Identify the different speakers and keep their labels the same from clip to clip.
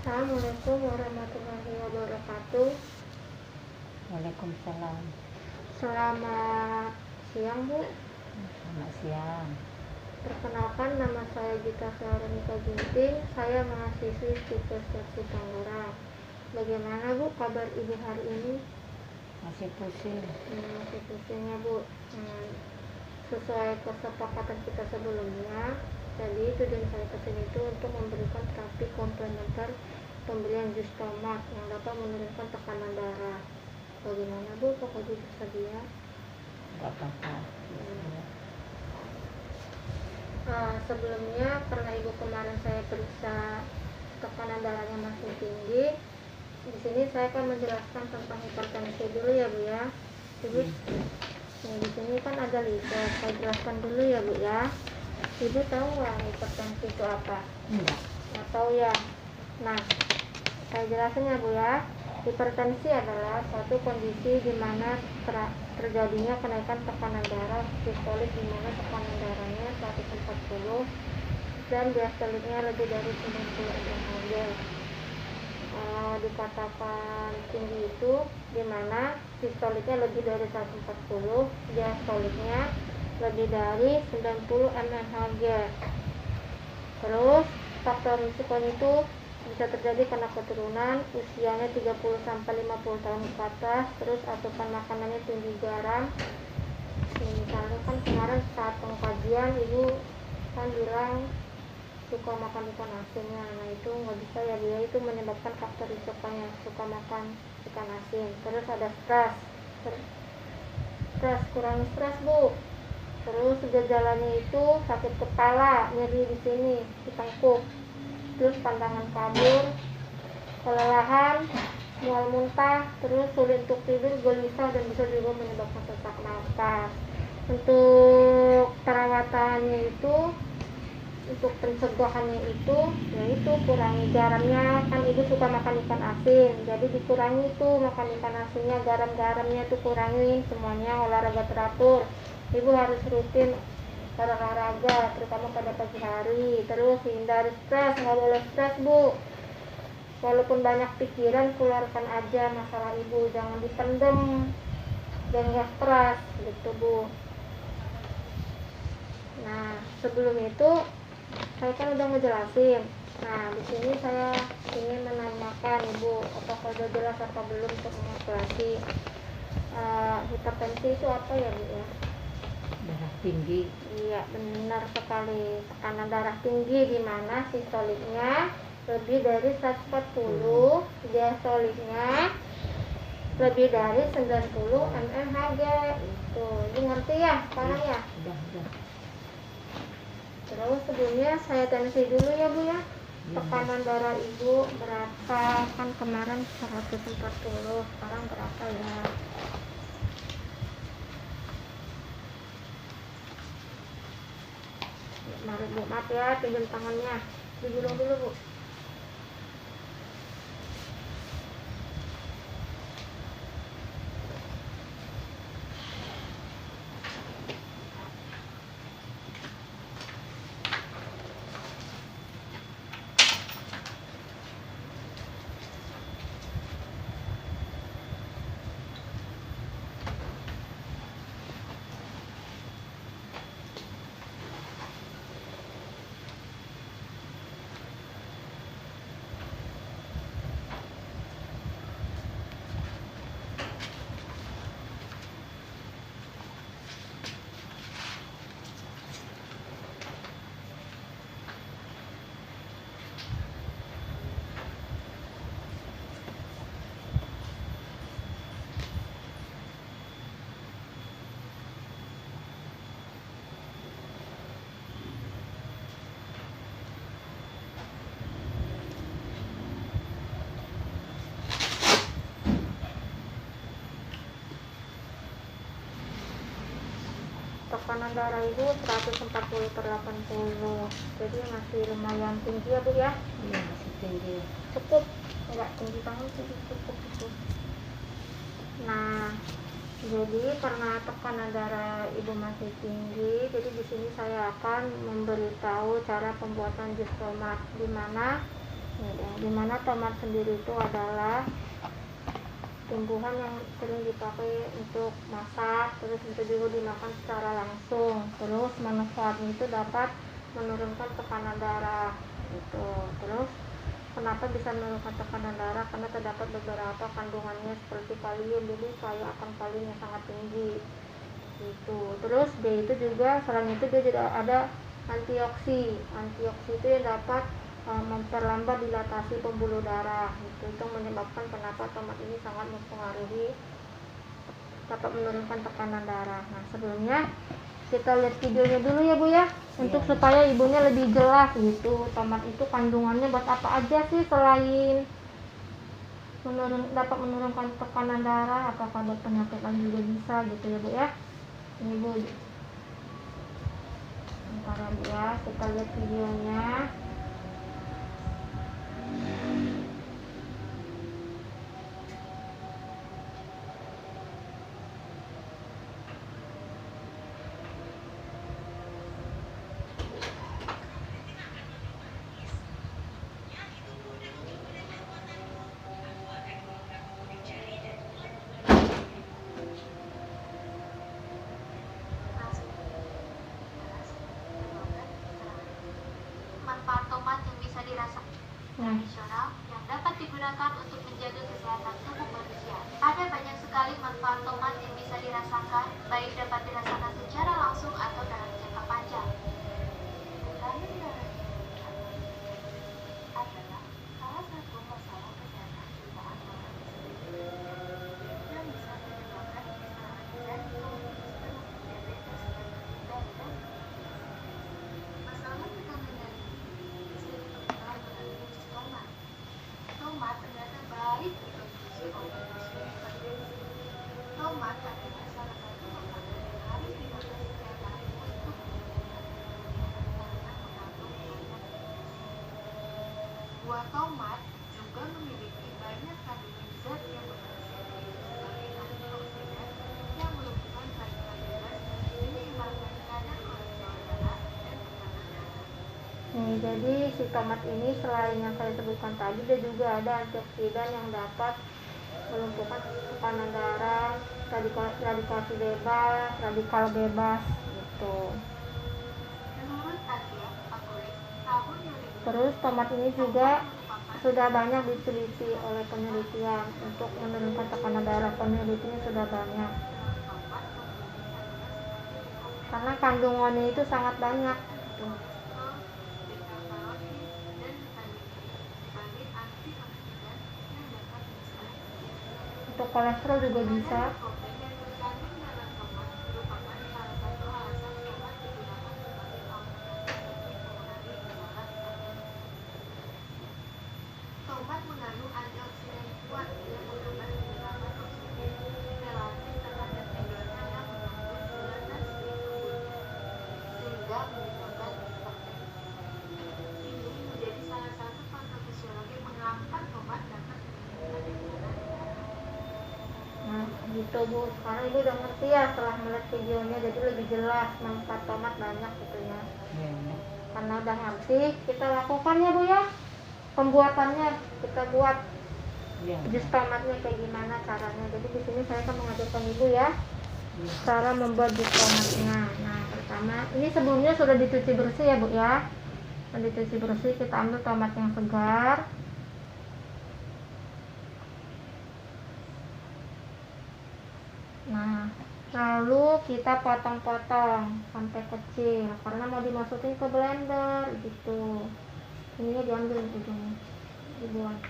Speaker 1: Assalamualaikum warahmatullahi wabarakatuh.
Speaker 2: Waalaikumsalam.
Speaker 1: Selamat siang, Bu.
Speaker 2: Selamat siang.
Speaker 1: Perkenalkan, nama saya Gita Veronica Ginting. Saya mahasiswi Stipendsi Tangerang. Bagaimana, Bu, kabar Ibu hari ini?
Speaker 2: Masih pusing.
Speaker 1: Masih pusing ya, Bu. Sesuai kesepakatan kita sebelumnya, jadi tujuan saya kesini itu untuk memberikan terapi komplementer pemberian jus tomat yang dapat menurunkan tekanan darah. Bagaimana, Bu? Apakah Ibu bersedia?
Speaker 2: Gak apa-apa.
Speaker 1: Sebelumnya karena Ibu kemarin saya periksa tekanan darahnya masih tinggi, di sini saya akan menjelaskan tentang hipertensi dulu ya, Bu ya. Ibu, di sini kan ada lihat, saya jelaskan dulu ya, Bu ya. Ibu tahu nggak hipertensi itu apa?
Speaker 2: Enggak.
Speaker 1: Nggak tahu ya. Nah, saya jelasin ya, Bu ya. Hipertensi adalah suatu kondisi di mana terjadinya kenaikan tekanan darah sistolik, di mana tekanan darahnya 140 dan diastoliknya lebih dari 90 mmHg. Dikatakan tinggi itu di mana sistoliknya lebih dari 140, diastoliknya lebih dari 90 mmHg. Terus faktor risikonya itu bisa terjadi karena keturunan, usianya 30-50 tahun ke atas, terus asupan makanannya tinggi garam. Misalnya kan kemarin saat pengkajian Ibu kan bilang suka makan ikan asinnya, nah itu nggak bisa ya, dia itu menyebabkan faktor risikonya suka makan ikan asin. Terus ada stres, kurangi stres, Bu. Terus gejalanya itu sakit kepala, nyeri di sini, di tengkuk, terus pandangan kabur, kelelahan, mual muntah, terus sulit untuk tidur, gelisah, dan bisa juga menyebabkan sesak napas. Untuk perawatannya itu, untuk pencegahannya itu, yaitu kurangi garamnya. Kan Ibu suka makan ikan asin, jadi dikurangi itu makan ikan asinnya, garamnya itu kurangin semuanya, olahraga teratur. Ibu harus rutin olahraga, terutama pada pagi hari. Terus hindari stres, nggak boleh stres, Bu. Walaupun banyak pikiran, keluarkan aja masalah Ibu, jangan dipendem dan nggak stres, gitu, Bu. Nah, sebelum itu saya kan udah ngejelasin. Nah, di sini saya ingin menanyakan Ibu, apakah udah jelas atau belum untuk mengeksplorasi hipertensi itu apa ya, Bu ya?
Speaker 2: Darah tinggi.
Speaker 1: Iya, benar sekali. Tekanan darah tinggi di mana sistoliknya lebih dari 140, diastoliknya lebih dari 90 mmHg. Itu, Ibu ngerti ya sekarang ya?
Speaker 2: Udah.
Speaker 1: Terus sebelumnya saya tensi dulu ya, Bu ya. Tekanan darah Ibu berapa? Kan kemarin 140, sekarang berapa ya? Mari, Bu, maaf ya, pinjam tangannya. Digulung dulu, Bu. Tekanan darah Ibu 140/80, jadi masih lumayan tinggi ya, Bu ya.
Speaker 2: Iya, masih tinggi.
Speaker 1: Cukup, enggak tinggi banget sih, cukup itu. Nah, jadi karena tekanan darah Ibu masih tinggi, jadi di sini saya akan memberitahu cara pembuatan jus tomat, di mana nih dimana tomat sendiri itu adalah tumbuhan yang sering dipakai untuk masak, terus itu juga dimakan secara langsung. Terus manfaatnya itu dapat menurunkan tekanan darah gitu. Terus kenapa bisa menurunkan tekanan darah? Karena terdapat beberapa kandungannya seperti kalium, jadi kaya akan kalium yang sangat tinggi gitu. Terus dia itu juga, selain itu dia juga ada antioksi itu yang dapat memperlambat dilatasi pembuluh darah gitu. Itu menyebabkan kenapa tomat ini sangat mempengaruhi, dapat menurunkan tekanan darah. Nah, sebelumnya kita lihat videonya dulu ya Bu ya, untuk supaya ibunya lebih jelas gitu. Tomat itu kandungannya buat apa aja sih selain dapat menurunkan tekanan darah, apakah buat penyakit lain juga bisa gitu ya Bu ya. Ini Bu, bentar ya Bu ya, kita lihat videonya.
Speaker 3: Manfaat tomat yang bisa dirasakan tradisional yang dapat digunakan untuk menjaga kesehatan tubuh manusia. Ada banyak sekali manfaat tomat yang bisa dirasakan, baik dapat dirasakan secara langsung atau dalam jangka panjang. Tekanan darah adalah salah satu masalah kesehatan jutaan orang yang bisa menyebabkan kesalahan jantung, diabetes, dan masalah tekanan darah tomat ternyata baik untuk fungsi organ hipertensi. Tomat adalah salah satu makanan yang harus dimakan setiap hari untuk karena mengandung banyak buah tomat juga memiliki banyak kandungan zat yang berfungsi sebagai antioksidan yang melumpuhkan radikal bebas, menyeimbangkan kadar kolesterol darah dan tekanan darah.
Speaker 1: Nih, jadi si tomat ini selain yang saya sebutkan tadi, dia juga ada antioksidan yang dapat melumpuhkan tekanan darah, radikal bebas gitu.
Speaker 3: Menurut Asia Favorit, tahun 2000,
Speaker 1: Terus tomat ini juga sudah banyak diteliti oleh penelitian untuk menurunkan tekanan darah. Penelitiannya sudah banyak karena kandungannya itu sangat banyak tuh. Untuk kolesterol juga bisa.
Speaker 3: Tomat mengandung antioksidan kuat yang menghambat penyebaran oksigen relatif terhadap ekornya yang mengandung gula sehingga menyebabkan hipertensi. Ini menjadi salah satu faktor fisiologi mengapa tomat dapat meningkatkan tekanan darah.
Speaker 1: Nah gitu Bu, sekarang Ibu udah ngerti ya setelah melihat videonya, jadi lebih jelas manfaat tomat banyak gitu ya. Karena udah ngerti, kita lakukan ya Bu ya pembuatannya, kita buat jus tomatnya kayak gimana caranya. Jadi di sini saya akan mengajarkan Ibu ya cara membuat jus tomatnya. Nah pertama, ini sebelumnya sudah dicuci bersih ya Bu ya. Sudah dicuci bersih, kita ambil tomat yang segar. Nah, lalu kita potong-potong sampai kecil karena mau dimasukin ke blender gitu. Ininya diambil ujungnya, dibuang.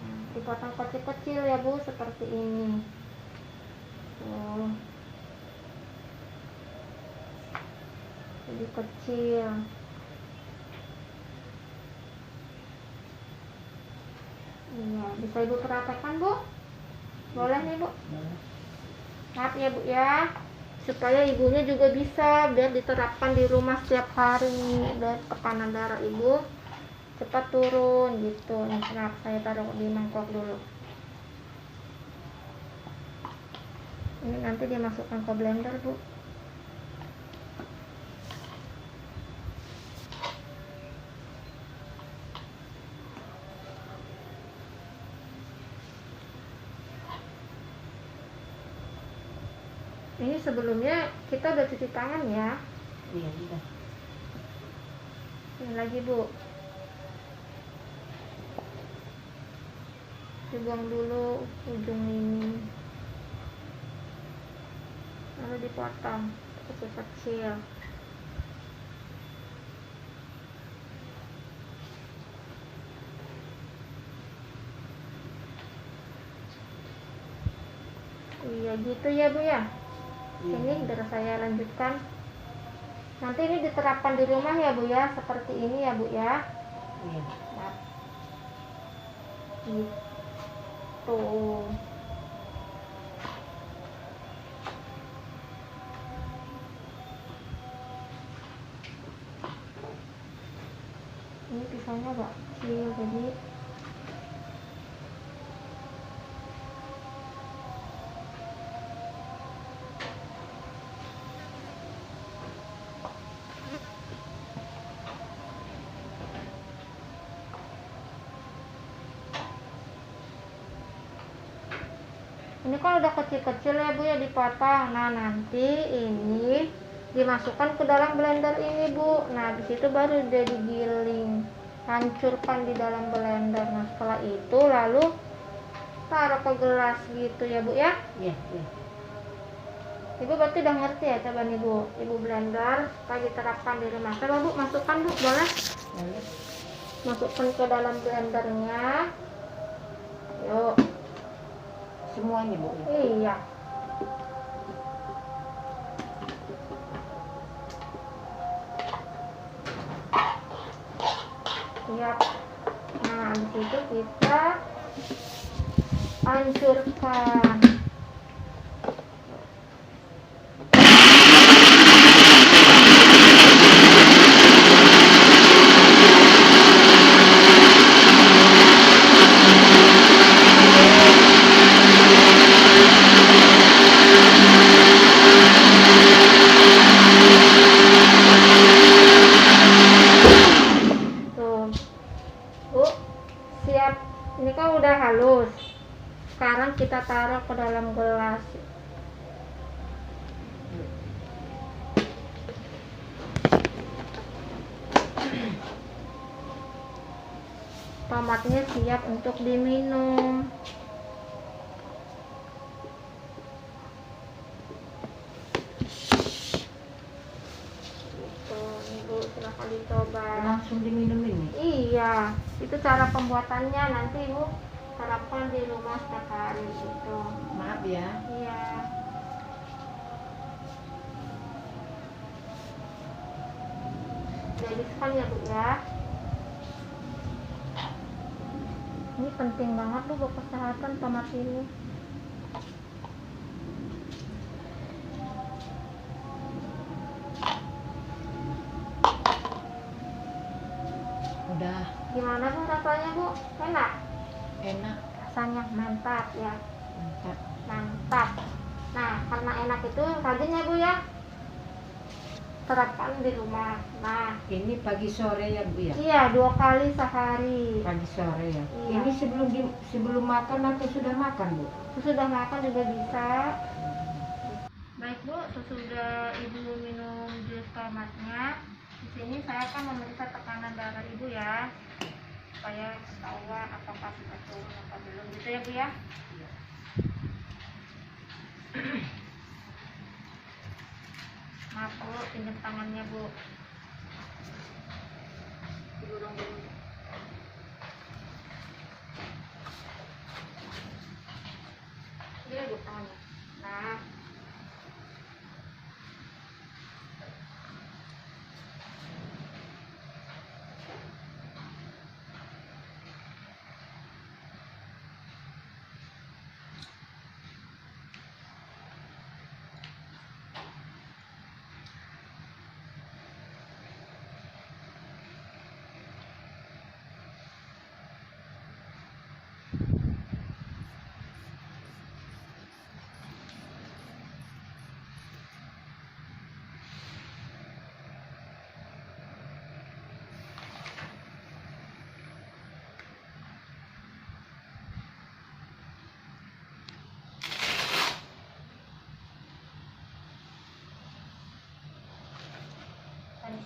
Speaker 1: Nah, dipotong kecil-kecil ya Bu, seperti ini. Tuh. Jadi kecil. Iya, bisa Ibu perhatikan Bu? Boleh nih Bu? Maaf ya Bu ya, supaya ibunya juga bisa biar diterapkan di rumah setiap hari, biar tekanan darah Ibu cepat turun gitu. Nah, saya taruh di mangkok dulu. Ini nanti dimasukkan ke blender Bu. Ini sebelumnya kita udah cuci tangan ya.
Speaker 2: Iya, udah.
Speaker 1: Ini lagi Bu, dibuang dulu ujung ini, lalu dipotong kecil-kecil. Iya gitu ya Bu ya.
Speaker 2: Iya.
Speaker 1: Ini udah saya lanjutkan. Nanti ini diterapkan di rumah ya Bu ya, seperti ini ya Bu ya.
Speaker 2: Iya.
Speaker 1: Nah, gitu. Ini pisaunya agak kecil jadi ini kan udah kecil-kecil ya Bu ya, dipotong. Nah nanti ini dimasukkan ke dalam blender ini Bu. Nah di situ baru dia digiling, hancurkan di dalam blender. Nah setelah itu lalu taruh ke gelas gitu ya Bu ya.
Speaker 2: Iya, iya.
Speaker 1: Ibu berarti udah ngerti ya. Coba nih Bu, Ibu blender supaya diterapkan di rumah. Coba Bu masukkan Bu, boleh?
Speaker 2: Lalu
Speaker 1: Masukkan ke dalam blendernya. Yuk.
Speaker 2: semuanya, Bu.
Speaker 1: Iya. Siap. Nah, di situ kita hancurkan. Tuh. Bu, siap. Ini kan udah halus. Sekarang kita taruh ke dalam gelas. Tomatnya siap untuk diminum. Tuh, nih Bu, silahkan dicoba.
Speaker 2: Langsung diminum ini.
Speaker 1: Iya, itu cara pembuatannya. Nanti Ibu terapkan di rumah setiap hari gitu.
Speaker 2: Maaf ya.
Speaker 1: Iya. Jadi sekali ya Bu ya. Ini penting banget Bu buat kesehatan tomat ini.
Speaker 2: Udah
Speaker 1: Gimana Bu rasanya Bu? Enak?
Speaker 2: enak.
Speaker 1: Rasanya mantap ya.
Speaker 2: Mantap.
Speaker 1: Mantap. Nah, karena enak itu rajin ya Bu ya. Terapkan di rumah. Nah,
Speaker 2: Ini pagi sore ya, Bu ya?
Speaker 1: iya 2 kali sehari.
Speaker 2: Pagi sore ya.
Speaker 1: Iya.
Speaker 2: Ini sebelum makan atau sudah makan, Bu?
Speaker 1: Sesudah makan juga bisa. Baik Bu, sesudah Ibu minum jus tomatnya, di sini saya akan memeriksa tekanan darah Ibu ya, supaya tahu apakah sudah turun atau belum gitu ya Bu ya. Maaf Bu, pinjam tangannya Bu. Digorong dulu. Ini Bu tangannya. Nah.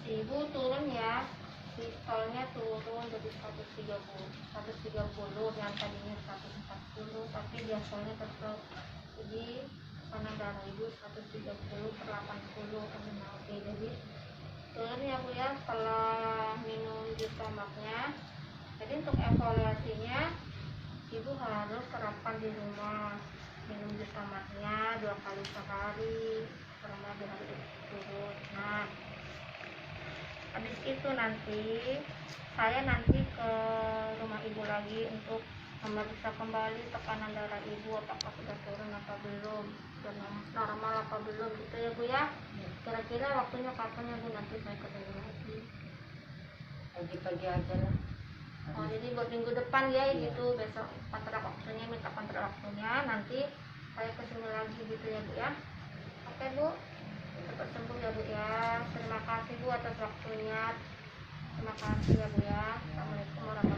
Speaker 1: Ibu turun ya, pistolnya turun jadi 130 yang tadinya 140, tapi diasolnya tetap. Jadi tekanan darah ibu 130/80. Oke, jadi turun ya Bu ya setelah minum jus tomatnya. Jadi untuk evaluasinya ibu harus terapkan di rumah, minum jus tomatnya 2 kali sehari selama 2 hari turun. Nah, habis itu nanti saya ke rumah ibu lagi untuk memeriksa kembali tekanan darah ibu, apakah sudah turun atau belum, dan normal apa belum gitu ya Bu ya. Kira-kira waktunya kapan ya Bu, nanti saya ketemu lagi.
Speaker 2: Pagi-pagi aja lah.
Speaker 1: Oh, jadi buat minggu depan ya,
Speaker 2: Iya.
Speaker 1: gitu. Besok kontrak waktunya, minta kontrak waktunya, nanti saya kesini lagi gitu ya Bu ya. Oke Bu, cepat sembuh ya Bu ya. Terima kasih Bu atas waktunya. Terima kasih ya Bu ya. Assalamualaikum warahmatullahi wabarakatuh.